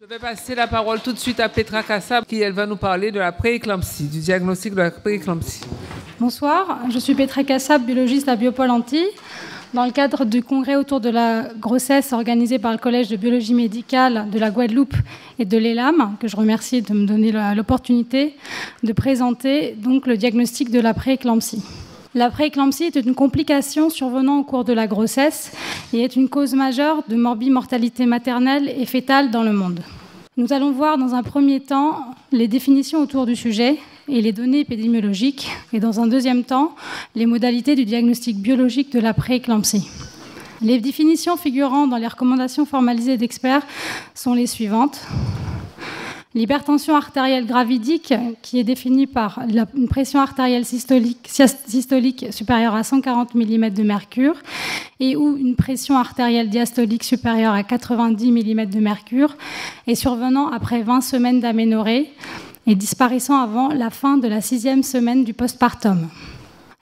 Je vais passer la parole tout de suite à Petra Kassab, qui elle va nous parler de la prééclampsie, du diagnostic de la prééclampsie. Bonsoir, je suis Petra Kassab, biologiste à Biopôle Antilles. Dans le cadre du congrès autour de la grossesse organisé par le Collège de biologie médicale de la Guadeloupe et de l'ELAM, que je remercie de me donner l'opportunité de présenter donc le diagnostic de la prééclampsie. La prééclampsie est une complication survenant au cours de la grossesse et est une cause majeure de morbimortalité maternelle et fœtale dans le monde. Nous allons voir dans un premier temps les définitions autour du sujet et les données épidémiologiques, et dans un deuxième temps, les modalités du diagnostic biologique de la prééclampsie. Les définitions figurant dans les recommandations formalisées d'experts sont les suivantes. L'hypertension artérielle gravidique, qui est définie par une pression artérielle systolique supérieure à 140 mm de mercure et ou une pression artérielle diastolique supérieure à 90 mm de mercure, et survenant après 20 semaines d'aménorrhée et disparaissant avant la fin de la 6e semaine du postpartum.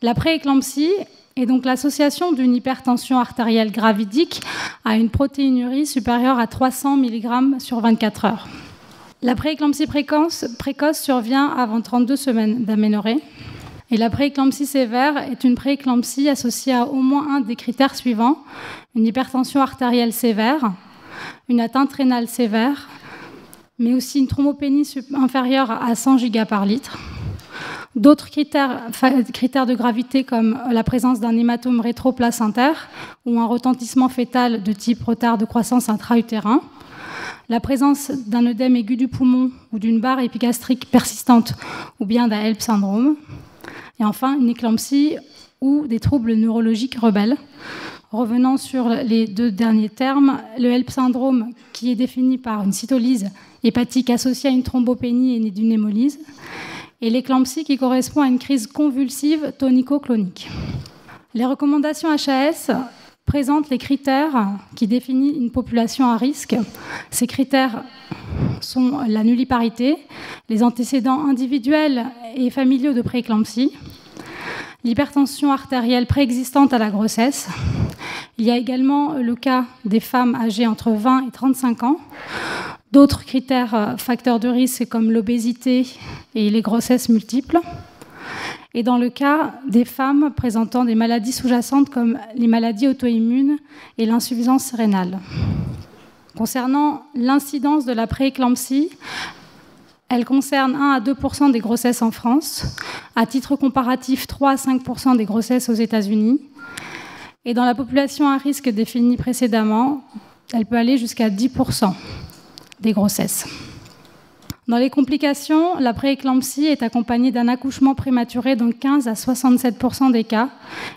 La prééclampsie est donc l'association d'une hypertension artérielle gravidique à une protéinurie supérieure à 300 mg sur 24 heures. La prééclampsie précoce survient avant 32 semaines d'aménorrhée. Et la prééclampsie sévère est une prééclampsie associée à au moins un des critères suivants: une hypertension artérielle sévère, une atteinte rénale sévère, mais aussi une thrombopénie inférieure à 100 Giga par litre. D'autres critères de gravité comme la présence d'un hématome rétroplacentaire ou un retentissement fœtal de type retard de croissance intra-utérin, la présence d'un œdème aigu du poumon ou d'une barre épigastrique persistante ou bien d'un HELLP syndrome, et enfin une éclampsie ou des troubles neurologiques rebelles. Revenant sur les deux derniers termes, le HELLP syndrome qui est défini par une cytolyse hépatique associée à une thrombopénie et d'une hémolyse, et l'éclampsie qui correspond à une crise convulsive tonico-clonique. Les recommandations HAS présentent les critères qui définissent une population à risque. Ces critères sont la nulliparité, les antécédents individuels et familiaux de prééclampsie, l'hypertension artérielle préexistante à la grossesse. Il y a également le cas des femmes âgées entre 20 et 35 ans. D'autres critères facteurs de risque comme l'obésité et les grossesses multiples. Et dans le cas des femmes présentant des maladies sous-jacentes comme les maladies auto-immunes et l'insuffisance rénale. Concernant l'incidence de la prééclampsie, elle concerne 1 à 2% des grossesses en France, à titre comparatif 3 à 5% des grossesses aux États-Unis. Et dans la population à risque définie précédemment, elle peut aller jusqu'à 10% des grossesses. Dans les complications, la prééclampsie est accompagnée d'un accouchement prématuré dans 15 à 67% des cas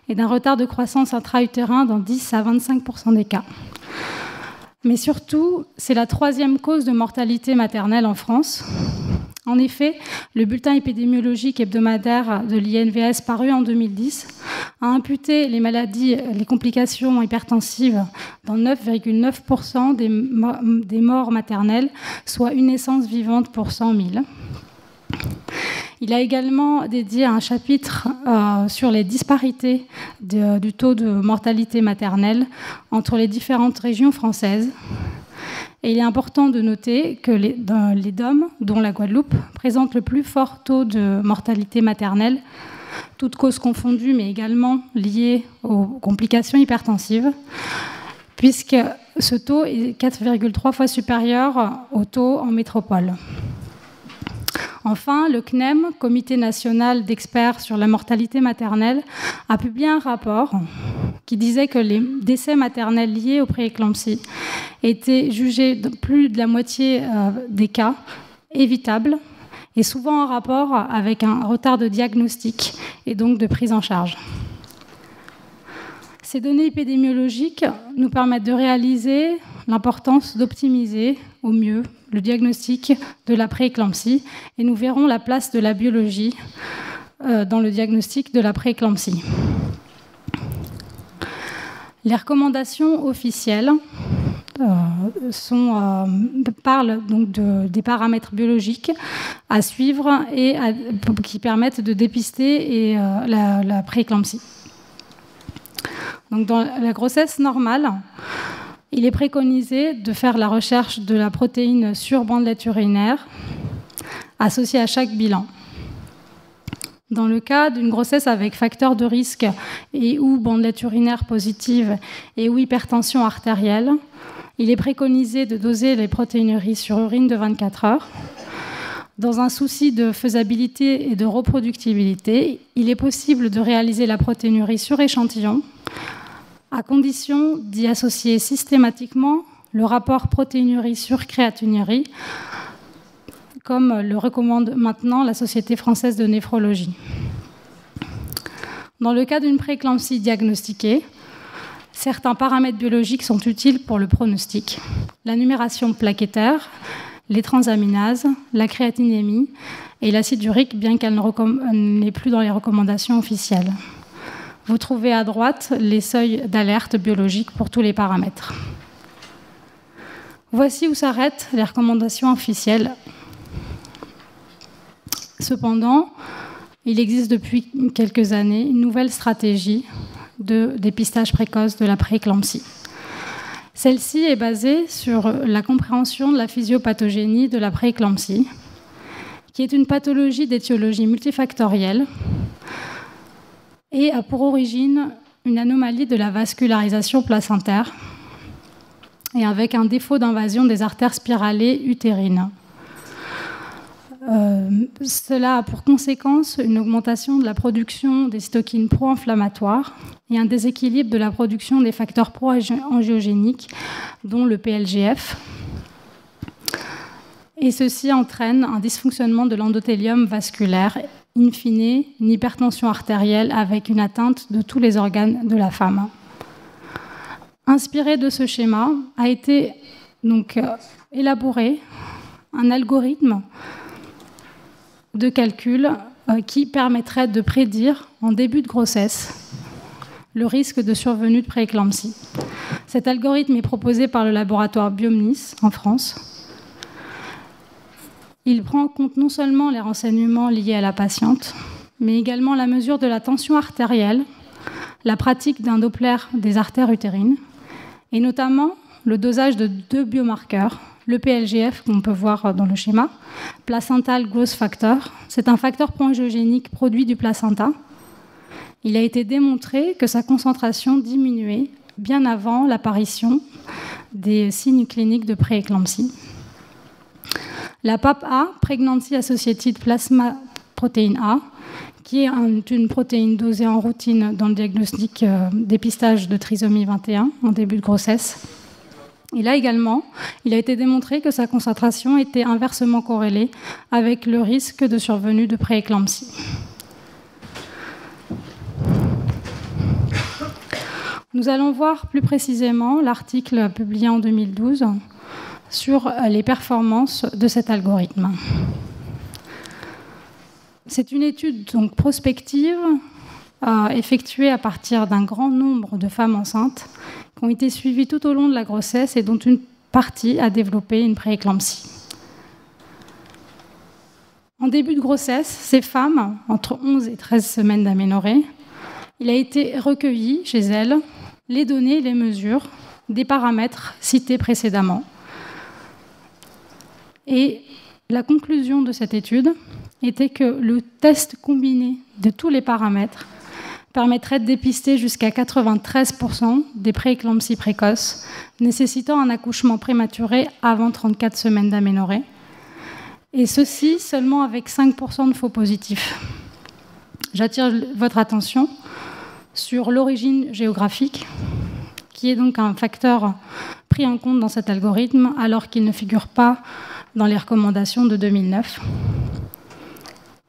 et d'un retard de croissance intra-utérin dans 10 à 25% des cas. Mais surtout, c'est la 3e cause de mortalité maternelle en France. En effet, le bulletin épidémiologique hebdomadaire de l'INVS paru en 2010 a imputé les complications hypertensives dans 9,9% des morts maternelles, soit une naissance vivante pour 100 000. Il a également dédié un chapitre sur les disparités du taux de mortalité maternelle entre les différentes régions françaises. Et il est important de noter que les DOM, dont la Guadeloupe, présentent le plus fort taux de mortalité maternelle, toutes causes confondues, mais également liées aux complications hypertensives, puisque ce taux est 4,3 fois supérieur au taux en métropole. Enfin, le CNEM, Comité national d'experts sur la mortalité maternelle, a publié un rapport qui disait que les décès maternels liés aux prééclampsies étaient jugés de plus de la moitié des cas évitables et souvent en rapport avec un retard de diagnostic et donc de prise en charge. Ces données épidémiologiques nous permettent de réaliser l'importance d'optimiser au mieux le diagnostic de la prééclampsie et nous verrons la place de la biologie dans le diagnostic de la prééclampsie. Les recommandations officielles parlent donc des paramètres biologiques à suivre et qui permettent de dépister la prééclampsie. Donc dans la grossesse normale, il est préconisé de faire la recherche de la protéine sur bandelette urinaire associée à chaque bilan. Dans le cas d'une grossesse avec facteur de risque et ou bandelette urinaire positive et ou hypertension artérielle, il est préconisé de doser les protéinuries sur urine de 24 heures. Dans un souci de faisabilité et de reproductibilité, il est possible de réaliser la protéinurie sur échantillon, à condition d'y associer systématiquement le rapport protéinurie sur créatinurie, comme le recommande maintenant la Société française de néphrologie. Dans le cas d'une prééclampsie diagnostiquée, certains paramètres biologiques sont utiles pour le pronostic. La numération plaquettaire, les transaminases, la créatinémie et l'acide urique, bien qu'elle n'est plus dans les recommandations officielles. Vous trouvez à droite les seuils d'alerte biologique pour tous les paramètres. Voici où s'arrêtent les recommandations officielles. Cependant, il existe depuis quelques années une nouvelle stratégie de dépistage précoce de la prééclampsie. Celle-ci est basée sur la compréhension de la physiopathogénie de la prééclampsie, qui est une pathologie d'étiologie multifactorielle et a pour origine une anomalie de la vascularisation placentaire et avec un défaut d'invasion des artères spiralées utérines. Cela a pour conséquence une augmentation de la production des cytokines pro-inflammatoires et un déséquilibre de la production des facteurs pro-angiogéniques, dont le PLGF. Et ceci entraîne un dysfonctionnement de l'endothélium vasculaire, in fine, une hypertension artérielle avec une atteinte de tous les organes de la femme. Inspiré de ce schéma, a été donc élaboré un algorithme de calcul qui permettrait de prédire en début de grossesse le risque de survenue de prééclampsie. Cet algorithme est proposé par le laboratoire Biomnis en France. Il prend en compte non seulement les renseignements liés à la patiente, mais également la mesure de la tension artérielle, la pratique d'un Doppler des artères utérines, et notamment le dosage de 2 biomarqueurs, le PLGF, qu'on peut voir dans le schéma, placental growth factor. C'est un facteur pro-angiogénique produit du placenta. Il a été démontré que sa concentration diminuait bien avant l'apparition des signes cliniques de prééclampsie. La PAP-A, Pregnancy Associated Plasma Protein A, qui est une protéine dosée en routine dans le diagnostic dépistage de trisomie 21 en début de grossesse. Et là également, il a été démontré que sa concentration était inversement corrélée avec le risque de survenue de prééclampsie. Nous allons voir plus précisément l'article publié en 2012 sur les performances de cet algorithme. C'est une étude donc prospective effectuée à partir d'un grand nombre de femmes enceintes qui ont été suivies tout au long de la grossesse et dont une partie a développé une prééclampsie. En début de grossesse, ces femmes, entre 11 et 13 semaines d'aménorrhée, il a été recueilli chez elles les données, les mesures des paramètres cités précédemment. Et la conclusion de cette étude était que le test combiné de tous les paramètres permettrait de dépister jusqu'à 93% des prééclampsies précoces, nécessitant un accouchement prématuré avant 34 semaines d'aménorrhée, et ceci seulement avec 5% de faux positifs. J'attire votre attention sur l'origine géographique, qui est donc un facteur pris en compte dans cet algorithme, alors qu'il ne figure pas dans les recommandations de 2009.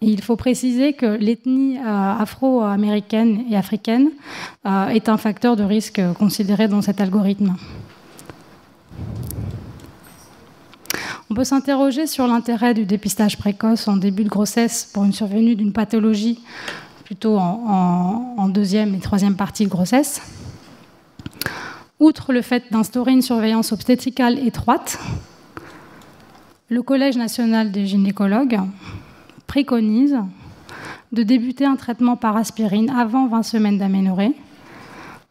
Et il faut préciser que l'ethnie afro-américaine et africaine est un facteur de risque considéré dans cet algorithme. On peut s'interroger sur l'intérêt du dépistage précoce en début de grossesse pour une survenue d'une pathologie plutôt en deuxième et troisième partie de grossesse. Outre le fait d'instaurer une surveillance obstétricale étroite, le Collège national des gynécologues préconise de débuter un traitement par aspirine avant 20 semaines d'aménorrhée,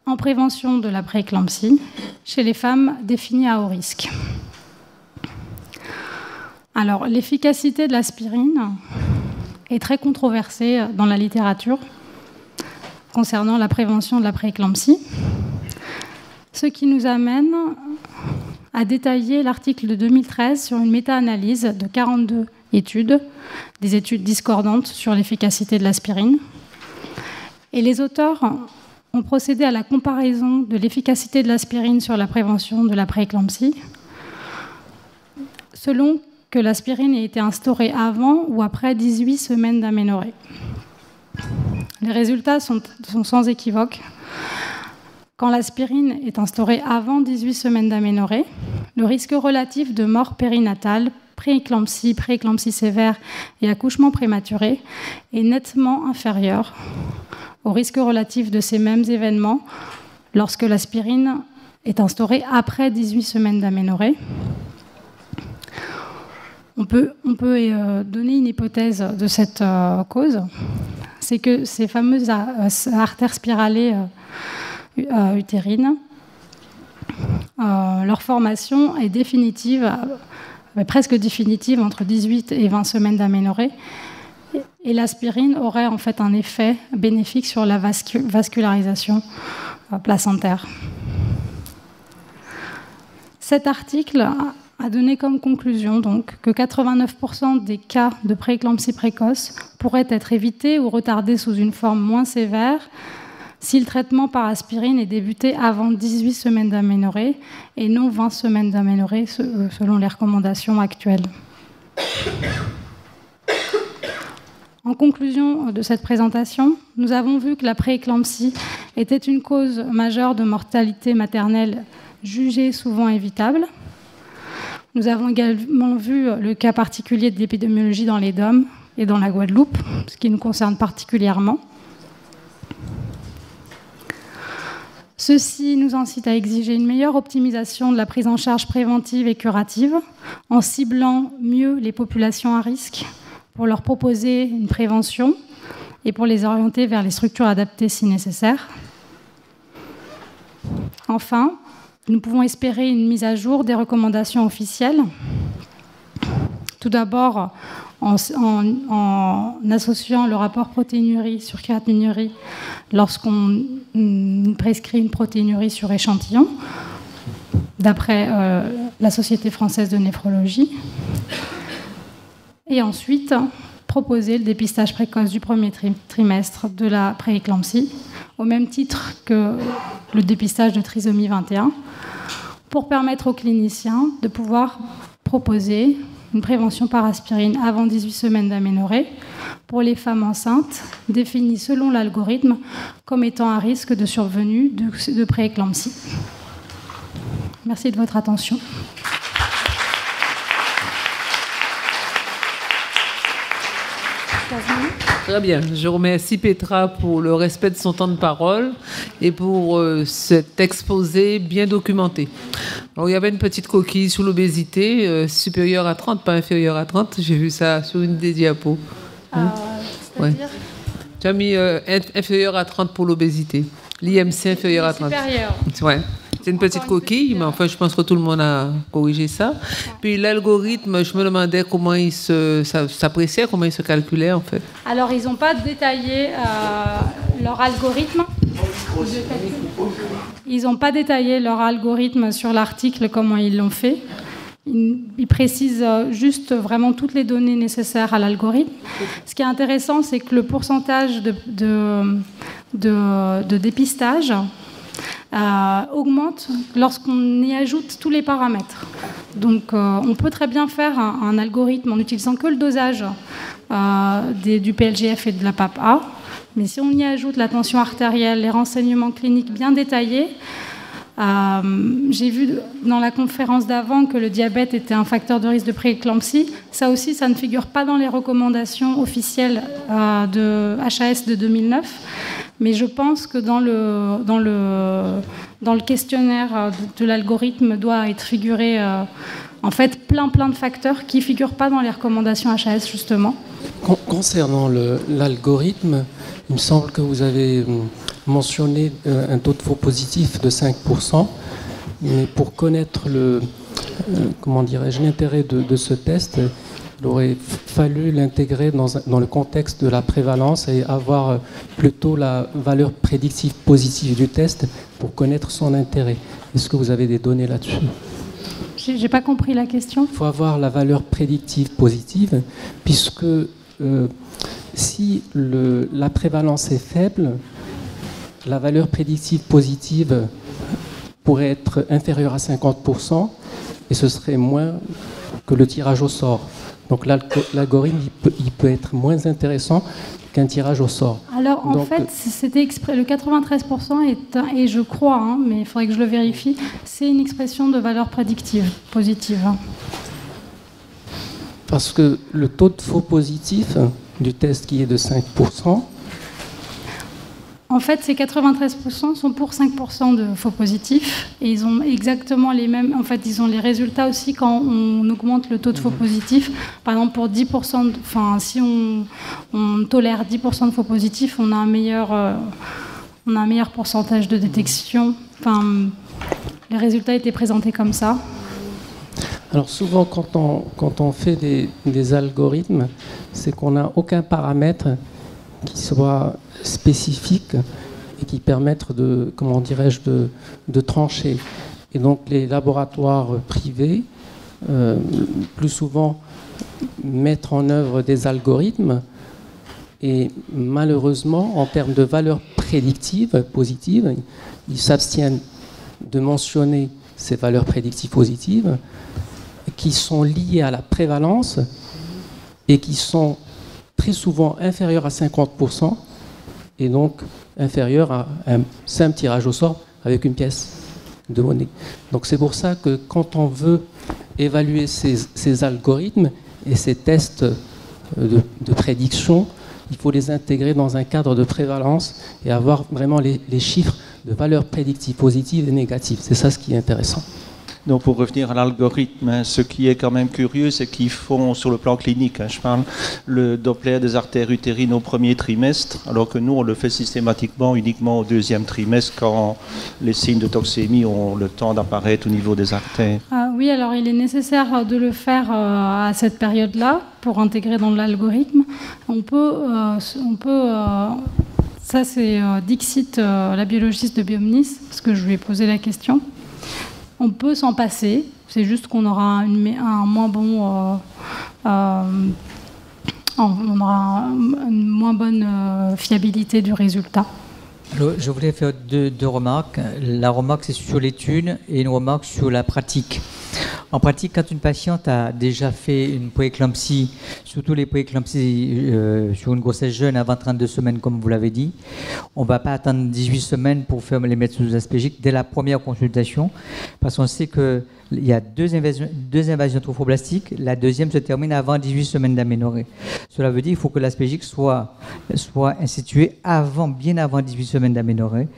en prévention de la prééclampsie chez les femmes définies à haut risque. Alors, l'efficacité de l'aspirine est très controversée dans la littérature concernant la prévention de la prééclampsie, ce qui nous amène à détailler l'article de 2013 sur une méta-analyse de 42 études, des études discordantes sur l'efficacité de l'aspirine. Et les auteurs ont procédé à la comparaison de l'efficacité de l'aspirine sur la prévention de la prééclampsie, selon que l'aspirine ait été instaurée avant ou après 18 semaines d'aménorrhée. Les résultats sont sans équivoque. Quand l'aspirine est instaurée avant 18 semaines d'aménorrhée, le risque relatif de mort périnatale, prééclampsie sévère et accouchement prématuré est nettement inférieur au risque relatif de ces mêmes événements lorsque l'aspirine est instaurée après 18 semaines d'aménorrhée. On peut donner une hypothèse de cette cause, c'est que ces fameuses artères spiralées utérines, leur formation est définitive, presque définitive entre 18 et 20 semaines d'aménorrhée, et l'aspirine aurait en fait un effet bénéfique sur la vascularisation placentaire. Cet article a donné comme conclusion donc, que 89% des cas de prééclampsie précoce pourraient être évités ou retardés sous une forme moins sévère si le traitement par aspirine est débuté avant 18 semaines d'aménorrhée et non 20 semaines d'aménorrhée selon les recommandations actuelles. En conclusion de cette présentation, nous avons vu que la prééclampsie était une cause majeure de mortalité maternelle jugée souvent évitable. Nous avons également vu le cas particulier de l'épidémiologie dans les DOM et dans la Guadeloupe, ce qui nous concerne particulièrement. Ceci nous incite à exiger une meilleure optimisation de la prise en charge préventive et curative, en ciblant mieux les populations à risque pour leur proposer une prévention et pour les orienter vers les structures adaptées si nécessaire. Enfin, nous pouvons espérer une mise à jour des recommandations officielles. Tout d'abord, en associant le rapport protéinurie sur créatinurie lorsqu'on prescrit une protéinurie sur échantillon, d'après la Société française de néphrologie. Et ensuite, proposer le dépistage précoce du premier trimestre de la prééclampsie, au même titre que le dépistage de trisomie 21, pour permettre aux cliniciens de pouvoir proposer une prévention par aspirine avant 18 semaines d'aménorrhée pour les femmes enceintes, définies selon l'algorithme comme étant à risque de survenue de prééclampsie. Merci de votre attention. Très bien. Je remercie Petra pour le respect de son temps de parole et pour cet exposé bien documenté. Alors, il y avait une petite coquille sur l'obésité, supérieure à 30, pas inférieure à 30. J'ai vu ça sur une des diapos. C'est-à-dire Tu as mis inférieur à 30 pour l'obésité. L'IMC inférieur à 30. Supérieur. Ouais. C'est une petite coquille, mais enfin, je pense que tout le monde a corrigé ça. Puis l'algorithme, je me demandais comment il s'appréciait, comment il se calculait, en fait. Alors, ils n'ont pas détaillé leur algorithme. Ils n'ont pas détaillé leur algorithme sur l'article, comment ils l'ont fait. Ils précisent juste vraiment toutes les données nécessaires à l'algorithme. Ce qui est intéressant, c'est que le pourcentage de dépistage augmente lorsqu'on y ajoute tous les paramètres. Donc on peut très bien faire un algorithme en n'utilisant que le dosage du PLGF et de la PAP-A, mais si on y ajoute la tension artérielle, les renseignements cliniques bien détaillés, j'ai vu dans la conférence d'avant que le diabète était un facteur de risque de prééclampsie. Ça aussi, ça ne figure pas dans les recommandations officielles de HAS de 2009. Mais je pense que dans le questionnaire de l'algorithme doit être figuré en fait plein de facteurs qui ne figurent pas dans les recommandations HAS justement. Concernant l'algorithme, il me semble que vous avez mentionné un taux de faux positif de 5%. mais pour connaître l'intérêt de ce test, il aurait fallu l'intégrer dans le contexte de la prévalence et avoir plutôt la valeur prédictive positive du test pour connaître son intérêt. Est-ce que vous avez des données là-dessus? J'ai pas compris la question. Il faut avoir la valeur prédictive positive, puisque si la prévalence est faible, la valeur prédictive positive pourrait être inférieure à 50%, et ce serait moins que le tirage au sort. Donc l'algorithme, il peut être moins intéressant qu'un tirage au sort. Alors en fait, c'était le 93% et je crois, mais il faudrait que je le vérifie, c'est une expression de valeur prédictive positive. Parce que le taux de faux positif du test qui est de 5%, en fait, ces 93% sont pour 5% de faux positifs et ils ont exactement les mêmes. En fait, ils ont les résultats aussi quand on augmente le taux de faux positifs. Par exemple, pour 10%, si on tolère 10% de faux positifs, on a un meilleur pourcentage de détection. Les résultats étaient présentés comme ça. Alors souvent, quand on fait des algorithmes, c'est qu'on n'a aucun paramètre qui soit spécifique et qui permettent de trancher. Et donc les laboratoires privés, plus souvent, mettent en œuvre des algorithmes et malheureusement, en termes de valeur prédictive positive, ils s'abstiennent de mentionner ces valeurs prédictives positives qui sont liées à la prévalence et qui sont très souvent inférieures à 50%, et donc inférieur à un simple tirage au sort avec une pièce de monnaie. Donc c'est pour ça que quand on veut évaluer ces algorithmes et ces tests de prédiction, il faut les intégrer dans un cadre de prévalence et avoir vraiment les chiffres de valeurs prédictives positives et négatives. C'est ça ce qui est intéressant. Donc pour revenir à l'algorithme, ce qui est quand même curieux, c'est qu'ils font sur le plan clinique, je parle, le Doppler des artères utérines au premier trimestre, alors que nous on le fait systématiquement uniquement au deuxième trimestre quand les signes de toxémie ont le temps d'apparaître au niveau des artères. Oui, alors il est nécessaire de le faire à cette période-là pour intégrer dans l'algorithme. On peut ça c'est Dixit, la biologiste de Biomnis, parce que je lui ai posé la question. On peut s'en passer, c'est juste qu'on aura un moins bon, on aura une moins bonne fiabilité du résultat. Alors, je voulais faire deux remarques. La remarque c'est sur l'étude et une remarque sur la pratique. En pratique, quand une patiente a déjà fait une prééclampsie, surtout les prééclampsies sur une grossesse jeune avant 32 semaines, comme vous l'avez dit, on ne va pas attendre 18 semaines pour faire les mettre sous aspégique dès la première consultation, parce qu'on sait qu'il y a deux invasions trophoblastiques. La deuxième se termine avant 18 semaines d'aménorrhée. Cela veut dire qu'il faut que l'aspégique soit institué bien avant 18 semaines d'aménorrhée.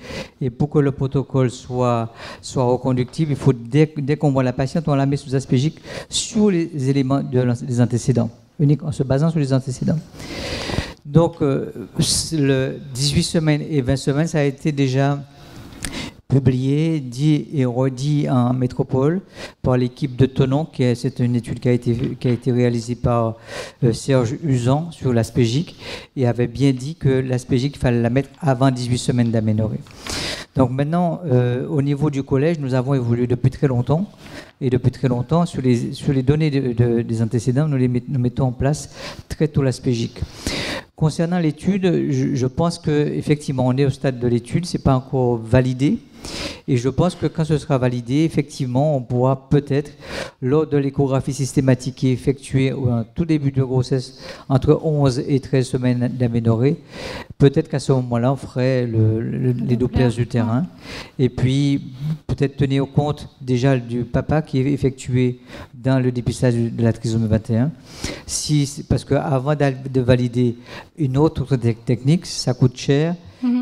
Et pour que le protocole soit reconductible, il faut, dès qu'on voit la patiente, on la met sous aspégique sur les éléments des antécédents, en se basant sur les antécédents. Donc, le 18 semaines et 20 semaines, ça a été déjà publié, dit et redit en métropole par l'équipe de Tonon, c'est une étude qui a été réalisée par Serge Usan sur l'aspégique, et avait bien dit que l'aspégique, il fallait la mettre avant 18 semaines d'aménorrhée. Donc maintenant, au niveau du collège, nous avons évolué depuis très longtemps, et depuis très longtemps, sur les données des antécédents, nous mettons en place très tôt l'aspégique. Concernant l'étude, je pense qu'effectivement, on est au stade de l'étude, ce n'est pas encore validé. Et je pense que quand ce sera validé, effectivement, on pourra peut-être, lors de l'échographie systématique qui est effectuée au tout début de grossesse, entre 11 et 13 semaines d'aménorrhée, peut-être qu'à ce moment-là, on ferait les Dopplers du terrain. Et puis, peut-être tenir compte déjà du papa qui est effectué dans le dépistage de la trisomie 21. Parce qu'avant de valider une autre technique, ça coûte cher.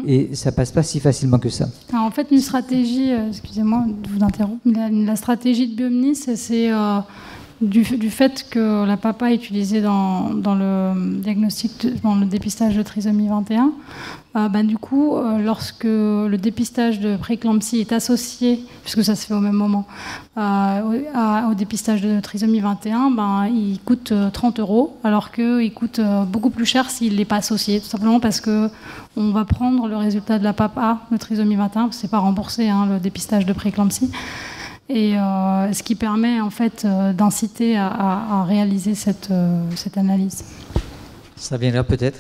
Et ça passe pas si facilement que ça. Alors en fait, une stratégie, excusez-moi de vous interrompre, la stratégie de Biomnis, c'est du fait que la PAPA est utilisée dans le diagnostic, dans le dépistage de trisomie 21, du coup, lorsque le dépistage de prééclampsie est associé, puisque ça se fait au même moment, au dépistage de trisomie 21, il coûte 30 €, alors qu'il coûte beaucoup plus cher s'il n'est pas associé, tout simplement parce qu'on va prendre le résultat de la PAPA de trisomie 21, parce que ce n'est pas remboursé, le dépistage de prééclampsie. Et ce qui permet en fait d'inciter à réaliser cette analyse. Ça viendra peut-être.